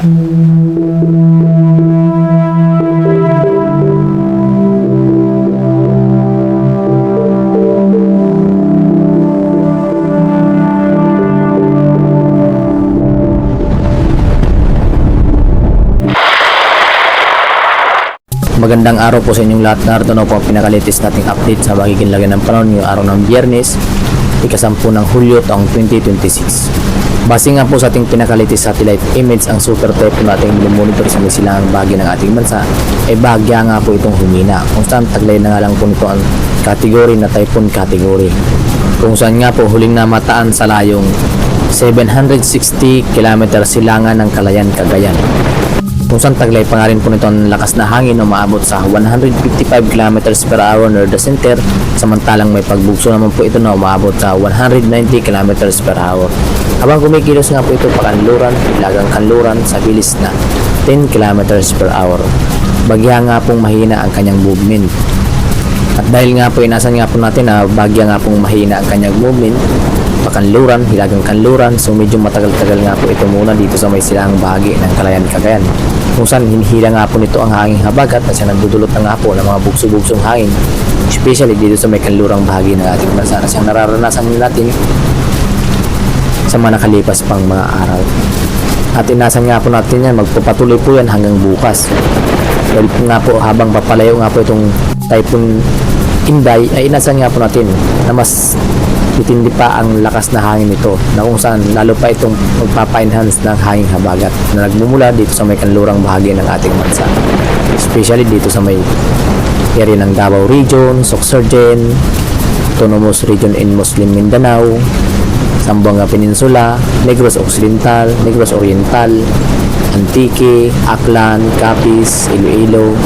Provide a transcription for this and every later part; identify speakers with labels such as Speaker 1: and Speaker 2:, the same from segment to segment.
Speaker 1: Magandang araw po sa inyong lahat. Narito na po ang pinakalitis nating update sa magiging lagay ng panahon ngayong araw ng Biyernes, ika-10 ng Hulyo taong 2026. Base nga po sa ating pinakalitis satellite image, ang super typhoon nating lumonitor sa misilang bahagi ng ating bansa ay bahagya nga po itong humina, kung saan taglay na nga lang po nito ang kategory na typhoon category, kung saan nga po huling namataan sa layong 760 km silangan ng Calayan, Cagayan, kung saan taglay pa nga rin po nito ang lakas na hangin na umaabot sa 155 km per hour near the center, samantalang may pagbugso naman po ito na umaabot sa 190 km per hour. Habang kumikilos nga po ito pakanluran, ilagang kanluran sa bilis na 10 km per hour. Bagya nga pong mahina ang kanyang movement. At dahil nga po inasan nga po natin na bagya nga pong mahina ang kanyang movement, pakanluran, hilagang kanluran, so medyo matagal-tagal nga po ito muna dito sa may silang bahagi ng Calayan, Cagayan, kung saan hinihila nga po nito ang hanging habagat at siya nagdudulot na nga po ng mga bugso-bugsong hangin, especially dito sa may kanlurang bahagi ng ating bansa na siyang nararanasan natin sa mga nakalipas pang mga araw. At inasan nga po natin yan, magpapatuloy po yan hanggang bukas. Dahil nga po habang papalayo nga po itong Typhoon Inday, ay inasan nga po natin na mas titindi pa ang lakas na hangin nito, na kung saan lalo pa itong magpapa-enhance ng hanging habagat na nagmumula dito sa may kanlurang bahagi ng ating bansa, especially dito sa may area ng Davao Region, Sorsogon, Autonomous Region in Muslim Mindanao, Zamboanga Peninsula, Negros Occidental, Negros Oriental, Antique, Aklan, Capiz, Iloilo,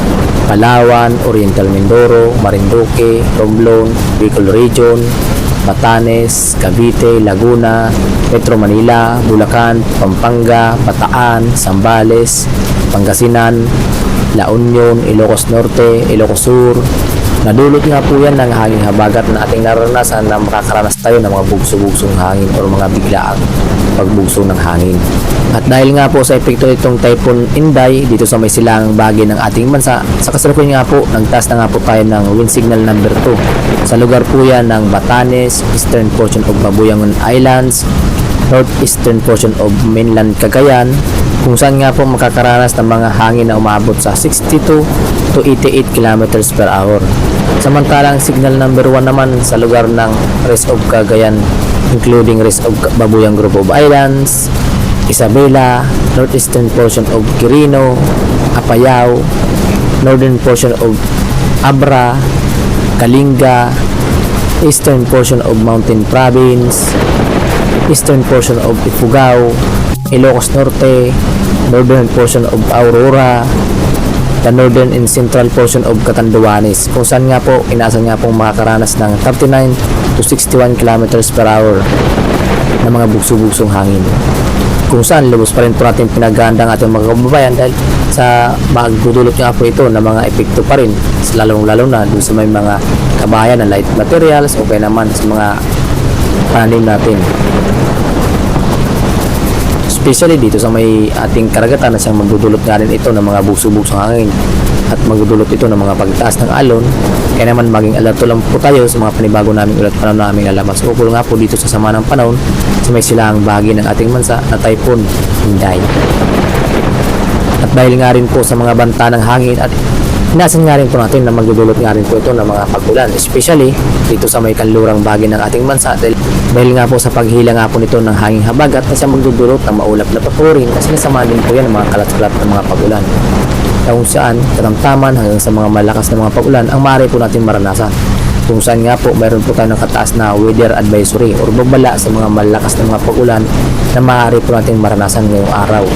Speaker 1: Palawan, Oriental Mindoro, Marinduque, Romblon, Bicol Region, Batanes, Cavite, Laguna, Metro Manila, Bulacan, Pampanga, Bataan, Zambales, Pangasinan, La Union, Ilocos Norte, Ilocos Sur. Nadulot nga po yan ng hanging habagat na ating naranasan na makakaranas tayo ng mga bugso-bugsong hangin o mga biglaang pagbugso ng hangin. At dahil nga po sa epekto itong Typhoon Inday dito sa may silangang bahagi ng ating bansa, sa kasalukuyan nga po, nagtaas na nga po tayo ng wind signal number 2 sa lugar po yan ng Batanes, eastern portion of Babuyangon Islands, northeastern portion of mainland Cagayan, kung saan nga po makakaranas ng mga hangin na umabot sa 62 to 88 km per hour. Samantalang signal number 1 naman sa lugar ng rest of Cagayan, including rest of Babuyang Group of Islands, Isabela, northeastern portion of Quirino, Apayao, northern portion of Abra, Kalinga, eastern portion of Mountain Province, eastern portion of Ifugao, Ilocos Norte, northern portion of Aurora, the northern and central portion of Catanduanes, kung saan nga po inaasahan nga pong makakaranas ng 39 to 61 km per hour na mga bugso-bugsong hangin, kung saan lubos pa rin po natin pinagandang ating mga kababayan dahil sa magdudulot nga po ito na mga epekto pa rin, lalong-lalo na dun sa may mga kabayan na light materials o kaya naman sa mga pananim natin, especially dito sa may ating karagatan na siyang magdudulot nga rin ito ng mga bugso-bugsong hangin at magdudulot ito ng mga pagtaas ng alon. Kaya naman maging alerto lang po tayo sa mga panibago naming ulat panahon na aming alamas ukol nga po dito sa sama ng panahon sa may silang bahagi ng ating bansa na Typhoon Inday. At dahil nga rin po sa mga banta ng hangin, at inasan nga rin po natin na magdudulot nga rin po ito ng mga pag-ulan, especially dito sa may kanlurang bahagi ng ating bansa, dahil nga po sa paghila nga po nito ng hanging habagat na siya magdudulot ng maulap na paturin na sinasama din po yan ng mga kalat-kalat ng mga pag-ulan, kung saan katamtaman hanggang sa mga malakas na mga pag-ulan ang maaari po natin maranasan, kung saan nga po mayroon po tayo ng kataas na weather advisory or babala sa mga malakas na mga pag-ulan na maaari po natin maranasan ngayong araw.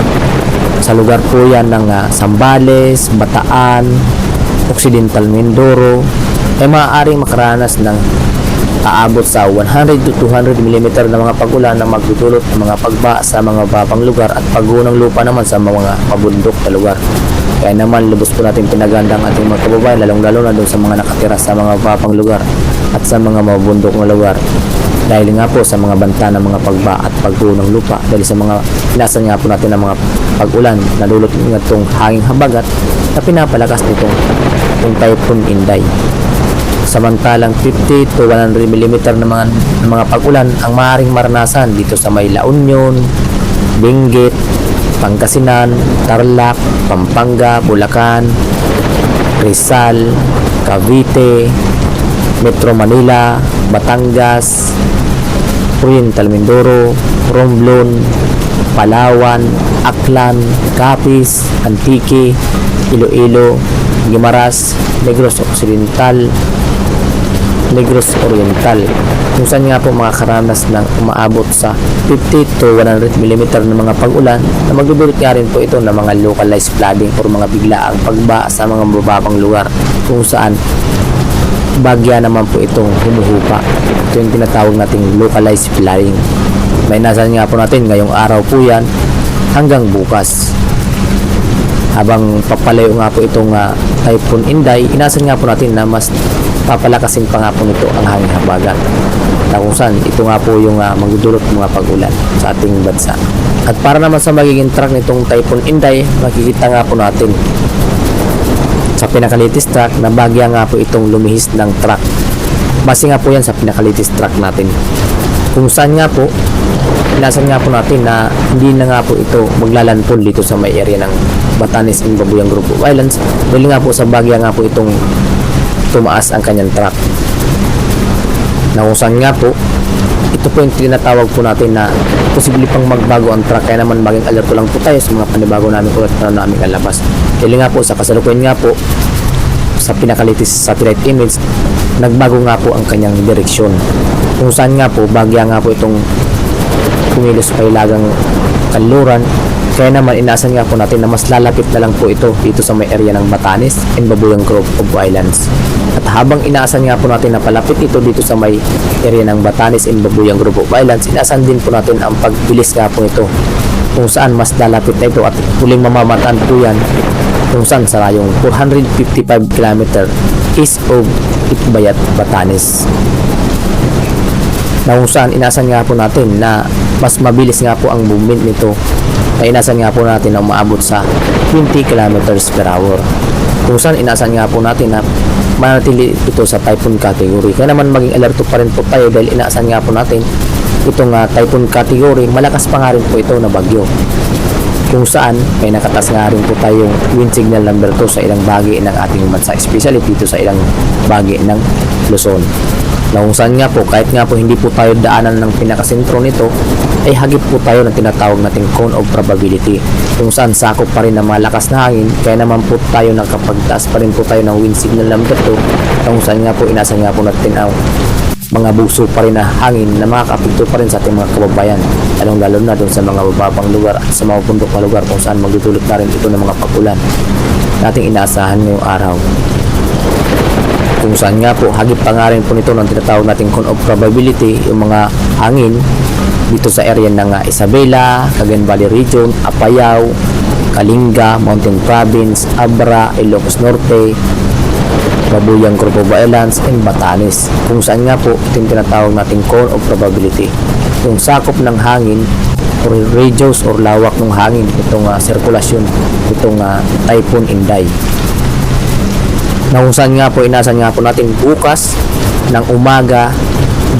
Speaker 1: Sa lugar po yan ng Zambales, Bataan, Occidental Mindoro ay maaaring makaranas ng aabot sa 100 to 200 mm na mga pag-ulan na magdudulot ng mga pagba sa mga babang lugar at paggunang lupa naman sa mga mabundok na lugar. Kaya naman lubos po natin pinagandang ating mga kababayan, lalong-lalo na doon sa mga nakatira sa mga babang lugar at sa mga mabundok na lugar, Dahil nga po sa mga banta ng mga pagba at pagguho ng lupa, dahil sa mga inasan nga po natin ng mga pag-ulan na lulot nga itong hanging habagat na pinapalakas nitong Typhoon Inday. Samantalang 50 to 100 mm ng mga pag-ulan ang maaaring maranasan dito sa may La Union, Benguet, Pangasinan, Tarlac, Pampanga, Bulacan, Rizal, Cavite, Metro Manila, Batangas, Oriental Mindoro, Romblon, Palawan, Aklan, Capiz, Antique, Iloilo, Guimaras, Negros Occidental, Negros Oriental, kung saan nga po makakaranas ng umaabot sa 50 to 100 mm ng mga pag-ulan na magdudulot nga rin po ito ng mga localized flooding o mga biglaang pagba sa mga mababang lugar kung saan bagya naman po itong humuhupa. Ito yung tinatawag nating localized flooding. May inasan nga po natin ngayong araw po yan hanggang bukas. Habang papalayo nga po itong Typhoon Inday, inasan nga po natin na mas papalakasin pa nga po nito ang hanging habagat. Na kung saan ito nga po yung magdudulot mga pag-ulan sa ating bansa. At para naman sa magiging track nitong Typhoon Inday, makikita nga po natin sa pinaka-latest track na bagya nga po itong lumihis ng track. Base nga po yan sa pinaka-latest track natin. Kung saan nga po, inasan nga po natin na hindi na nga po ito maglalandfall dito sa may area ng Batanes and Babuyang Group of Islands dahil nga po sa bagya nga po itong tumaas ang kanyang track. Na kung saan nga po, ito po yung tinatawag po natin na posible pang magbago ang track, kaya naman maging alerto lang po tayo sa mga panibago namin ulit na namin kalabas. Dahil nga po sa kasalukuyan nga po sa pinaka-latest satellite image, nagbago nga po ang kanyang direksyon. Kung saan nga po, bagya nga po itong kumilos pa ilagang kanluran, kaya naman inaasan nga po natin na mas lalapit na lang po ito dito sa may area ng Batanes and Babuyang Group of Islands. At habang inaasan nga po natin na palapit ito dito sa may area ng Batanes and Babuyang Group of Islands, inaasan din po natin ang pagbilis nga po ito kung saan mas lalapit na ito at huling mamamataan po yan kung saan sa rayong 455 km east of Itbayat, Batanes. Na kung saan inasan nga po natin na mas mabilis nga po ang movement nito, na inasan nga po natin na umaabot sa 20 km per hour. Kung saan inasan nga po natin na manatili ito sa typhoon category. Kaya naman maging alerto pa rin po tayo dahil inasan nga po natin itong typhoon category, malakas pa nga rin po ito na bagyo. Kung saan may nakatas nga rin po tayong wind signal number 2 sa ilang bahagi ng ating bansa, especially dito sa ilang bahagi ng Luzon. Na kung saan nga po, kahit nga po hindi po tayo daanan ng pinakasentro nito, ay hagip po tayo ng tinatawag nating cone of probability, kung saan sakop pa rin ng malakas na hangin, kaya naman po tayo nakapagtaas pa rin po tayo ng wind signal number 2, na kung saan nga po inasan nga po natin ang mga buso pa rin na hangin na makakapigto pa rin sa ating mga kababayan, lalo na doon sa mga bababang lugar at sa mga bundok na lugar kung saan magdudulot na rin ito ng mga pag-ulan nating inaasahan ngayong araw. Kung saan nga po, hagip pa nga rin po nito ng tinatawag nating cone of probability, yung mga hangin dito sa area ng Isabela, Cagayan Valley Region, Apayao, Kalinga, Mountain Province, Abra, Ilocos Norte, Babuyang Group of Islands, and Batanes. Kung saan nga po, ito yung tinatawag nating cone of probability. Yung sakop ng hangin or radius or lawak ng hangin, itong sirkulasyon, itong Typhoon Inday. Na kung saan nga po, inasan nga po natin bukas ng umaga,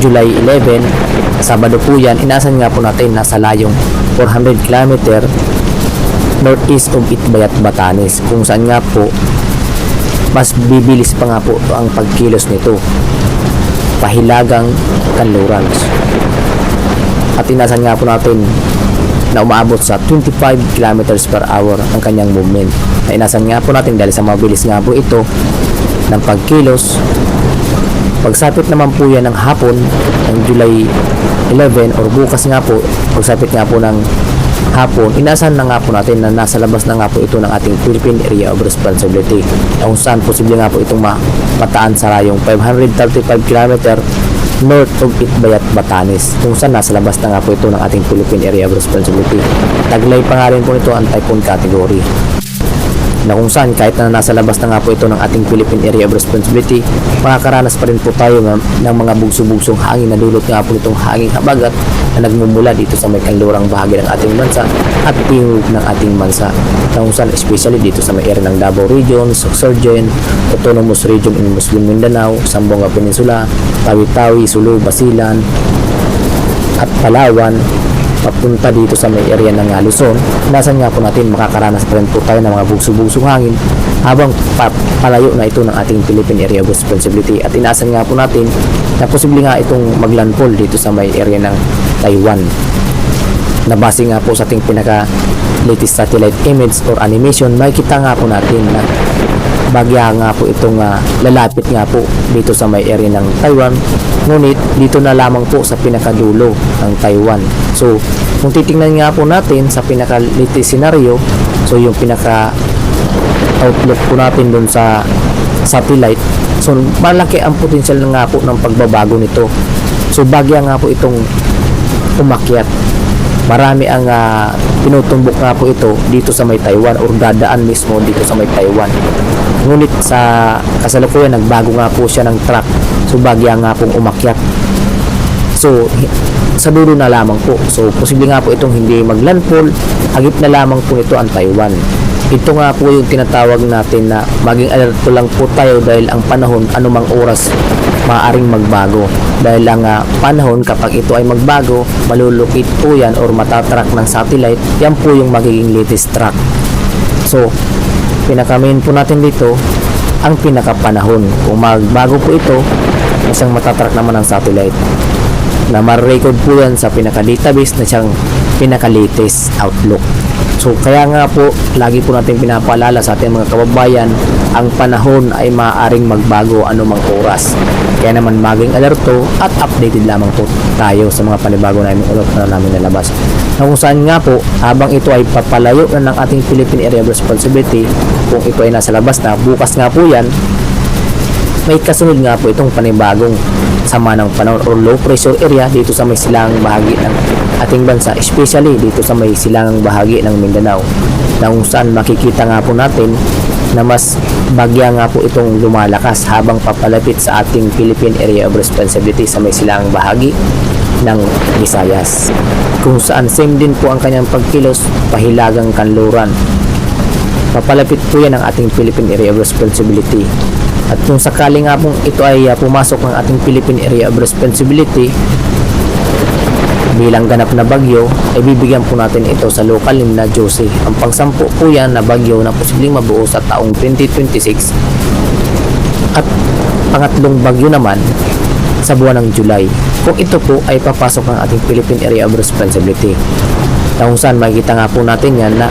Speaker 1: July 11, Sabado po yan, inasan nga po natin nasa layong 400 km northeast of Itbayat, Batanes. Kung saan nga po, mas bibilis pa nga po ang pagkilos nito, pahilagang kanluran. At inasan nga po natin na umaabot sa 25 km per hour ang kanyang movement. Na inasan nga po natin dahil sa mabilis nga po ito ng pagkilos. Pagsapit naman po yan ng hapon ng July 11 or bukas nga po, pagsapit nga po ng hapon, inasan na nga po natin na nasa labas na nga po ito ng ating Philippine Area of Responsibility, kung saan posible nga po itong mataan sa rayong 535 km north of Itbayat, Batanes, kung saan nasa labas na nga po ito ng ating Philippine Area of Responsibility. Taglay pa nga rin po nito ang typhoon category. na kung saan kahit na nasa labas na nga po ito ng ating Philippine Area of Responsibility, makakaranas pa rin po tayo ng mga bugso-bugsong hangin na dulot nga po nitong hanging habagat na nagmumula dito sa may kanlurang bahagi ng ating bansa at timog ng ating bansa, na kung saan especially dito sa may area ng Davao Region, Sorsogon, Autonomous Region in Muslim Mindanao, Zamboanga Peninsula, Tawi-Tawi, Sulu, Basilan at Palawan, papunta dito sa may area ng Luzon. Nasan nga po natin makakaranas pa rin po tayo ng mga bugso-bugsong hangin habang palayo na ito ng ating Philippine Area of Responsibility, at inaasan nga po natin na posible nga itong maglandfall dito sa may area ng Taiwan, na base nga po sa ating pinaka latest satellite image or animation, makikita nga po natin na bagya nga po itong lalapit nga po dito sa may area ng Taiwan, ngunit dito na lamang po sa pinakadulo ng Taiwan. So kung titingnan nga po natin sa pinaka latest scenario, so yung pinaka outlook po natin dun sa satellite, so malaki ang potensyal nga po ng pagbabago nito. So bagya nga po itong umakyat, marami ang tinutumbok nga po ito dito sa may Taiwan or dadaan mismo dito sa may Taiwan. Ngunit sa kasalukuyan nagbago nga po siya ng track, so bagya nga pong umakyat. So sa dulo na lamang po, so posible nga po itong hindi maglandfall, hagip na lamang po nito ang Taiwan. Ito nga po yung tinatawag natin na maging alerto lang po tayo, dahil ang panahon anumang oras maaaring magbago, dahil ang panahon kapag ito ay magbago, malulukit po yan or matatrack ng satellite, yan po yung magiging latest track. So pinaka-main po natin dito ang pinaka-panahon. Kung magbago po ito, isang matatrack naman ng satellite na ma-record po yan sa pinaka-database na siyang pinaka-latest outlook. So kaya nga po lagi po natin pinapaalala sa ating mga kababayan, ang panahon ay maaaring magbago anumang oras, kaya naman maging alerto at updated lamang po tayo sa mga panibago namin ulit na namin nalabas, na kung saan nga po habang ito ay papalayo na ng ating Philippine Area of Responsibility, kung ito ay nasa labas na, bukas nga po yan may kasunod nga po itong panibagong sama ng panahon or low pressure area dito sa may silangang bahagi ng ating bansa, especially dito sa may silangang bahagi ng Mindanao, na kung saan makikita nga po natin na mas bagya nga po itong lumalakas habang papalapit sa ating Philippine Area of Responsibility sa may silangang bahagi ng Visayas, kung saan same din po ang kanyang pagkilos, pahilagang kanluran. Papalapit po yan ang ating Philippine Area of Responsibility. At kung sakali nga pong ito ay pumasok ng ating Philippine Area of Responsibility bilang ganap na bagyo, ay bibigyan po natin ito sa local name na Jose. Ang pangsampu po yan na bagyo na posibleng mabuo sa taong 2026, at pangatlong bagyo naman sa buwan ng July, kung ito po ay papasok ng ating Philippine Area of Responsibility, na kung saan makikita nga po natin yan na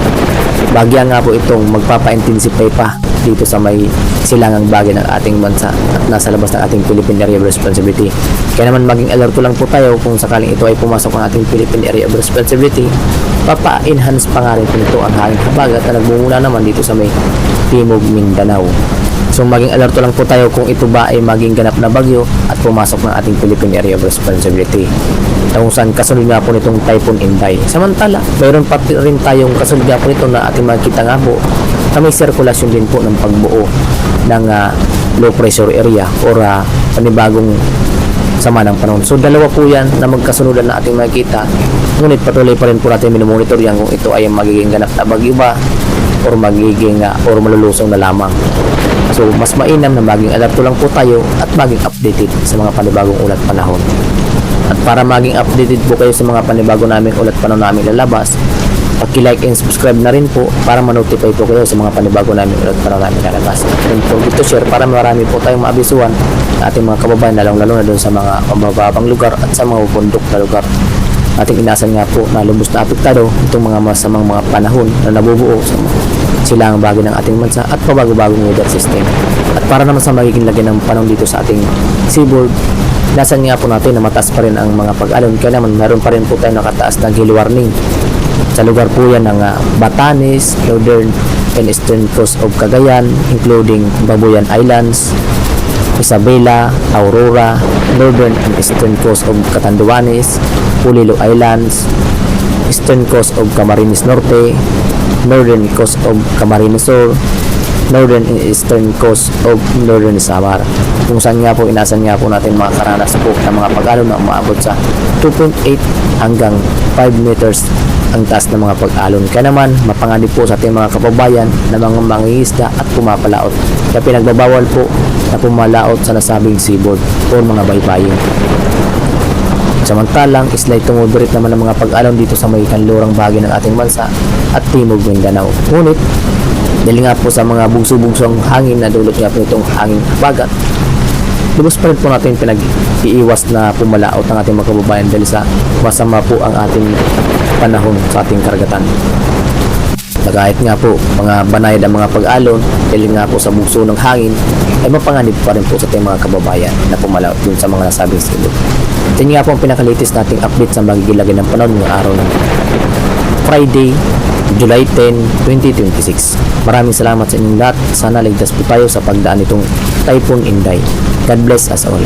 Speaker 1: bagya nga po itong magpapa-intensify pa dito sa may silangang bagay ng ating bansa at nasa labas ng ating Philippine Area of Responsibility. Kaya naman maging alerto lang po tayo kung sakaling ito ay pumasok ng ating Philippine Area of Responsibility, papa-enhance pa nga rin po nito ang hanging habagat na nagmumula naman dito sa may Timog Mindanao. So maging alerto lang po tayo kung ito ba ay maging ganap na bagyo at pumasok ng ating Philippine Area of Responsibility, kung saan kasunod nga po nitong Typhoon Inday. Samantala, mayroon pa rin tayong kasunod nga po nito na ating makikita nga po na may sirkulasyon din po ng pagbuo ng low pressure area or panibagong sama ng panahon. So dalawa po yan na magkasunodan na ating makikita, ngunit patuloy pa rin po natin minomonitor yan kung ito ay magiging ganap na bagyo ba or magiging or malulusong na lamang. So mas mainam na maging alerto lang po tayo at maging updated sa mga panibagong ulat panahon. At para maging updated po kayo sa mga panibago namin ulat panahon namin lalabas, paki-like and subscribe na rin po para ma-notify po kayo sa mga panibago namin ulat panahon namin lalabas. Don't forget to share para marami po tayong maabisuhan na ating mga kababayan, lalong-lalo na doon sa mga mababang lugar at sa mga bundok na lugar. Ating inasan nga po na lubos na apektado itong mga masamang mga panahon na nabubuo sa silangang bagay ng ating bansa at pabago-bagong weather system. At para naman sa magiging lagyan ng panahon dito sa ating seaboard, nasan nga po natin na mataas pa rin ang mga pag-alon, kaya naman meron pa rin po tayo nakataas na gale warning sa lugar po yan ng Batanes, Northern and Eastern coast of Cagayan, including Babuyan Islands, Isabela, Aurora, Northern and Eastern coast of Catanduanes, Pulilo Islands, Eastern coast of Camarines Norte, northern coast of Camarines Sur, northern and eastern coast of northern Samar, kung saan nga po inasan nga po natin mga karanas po ng mga pag-alon na umaabot sa 2.8 hanggang 5 meters ang taas ng mga pag-alon. Kaya naman mapanganib po sa ating mga kababayan na mga mangingisda at pumapalaot, kaya pinagbabawal po na pumalaot sa nasabing seaboard o mga baybayin. Samantalang slight tumudurit naman ng mga pag-alon dito sa may kanlurang bahagi ng ating bansa at Timog Mindanao. Ngunit dahil nga po sa mga bugso-bugsong hangin na dulot nga po itong hangin bagat, lubos pa rin po natin pinag-iiwas na pumalaot ng ating mga kababayan dahil sa masama po ang ating panahon sa ating karagatan. Kahit nga po mga banayad ang mga pag-alon dahil nga po sa bugso ng hangin, ay mapanganib pa rin po sa ating mga kababayan na pumalaot dun sa mga nasabing silog. Ito nga po ang pinakalitis nating update sa magiging lagay ng panahon ng araw ng Friday, July 10, 2026. Maraming salamat sa inyong lahat. Sana ligtas po tayo sa pagdaan nitong Typhoon Inday. God bless us all.